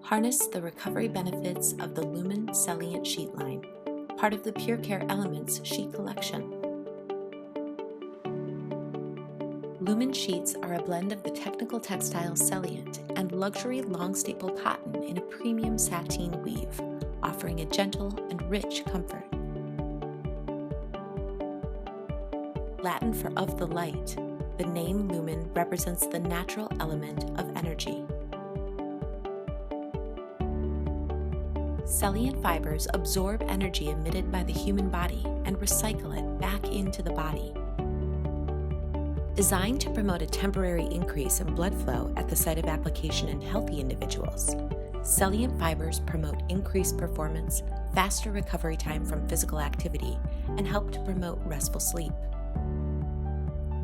Harness the recovery benefits of the Lumen Celliant sheet line, part of the PureCare Elements sheet collection. Lumen sheets are a blend of the technical textile Celliant and luxury long staple cotton in a premium sateen weave, offering a gentle and rich comfort. Latin for of the light, the name Lumen represents the natural element of energy. Celliant fibers absorb energy emitted by the human body and recycle it back into the body. Designed to promote a temporary increase in blood flow at the site of application in healthy individuals, Celliant fibers promote increased performance, faster recovery time from physical activity, and help to promote restful sleep.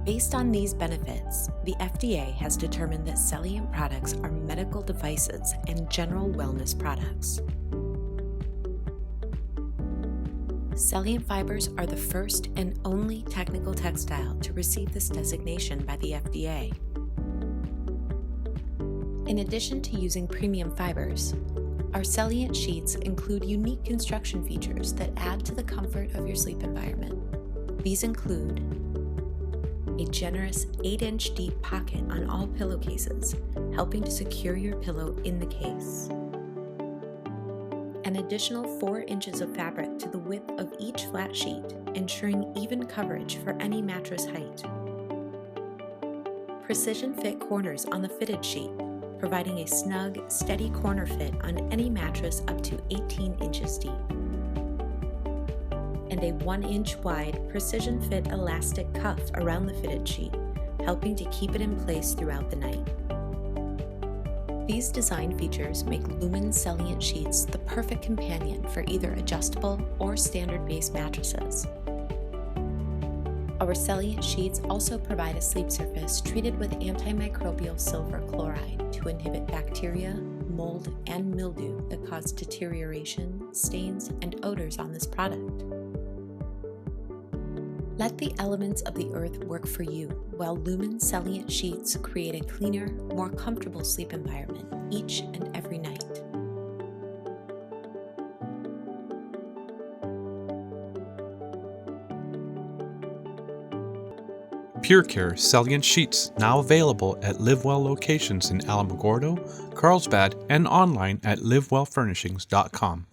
Based on these benefits, the FDA has determined that Celliant products are medical devices and general wellness products. Celliant fibers are the first and only technical textile to receive this designation by the FDA. In addition to using premium fibers, our Celliant sheets include unique construction features that add to the comfort of your sleep environment. These include a generous 8-inch deep pocket on all pillowcases, helping to secure your pillow in the case. An additional 4 inches of fabric to the width of each flat sheet, ensuring even coverage for any mattress height. Precision fit corners on the fitted sheet, providing a snug, steady corner fit on any mattress up to 18 inches deep. And a 1-inch wide precision fit elastic cuff around the fitted sheet, helping to keep it in place throughout the night. These design features make Lumen Celliant sheets the perfect companion for either adjustable or standard-based mattresses. Our Celliant sheets also provide a sleep surface treated with antimicrobial silver chloride to inhibit bacteria, mold, and mildew that cause deterioration, stains, and odors on this product. Let the elements of the earth work for you, while Lumen Celliant sheets create a cleaner, more comfortable sleep environment each and every night. PureCare Celliant sheets now available at LiveWell locations in Alamogordo, Carlsbad, and online at livewellfurnishings.com.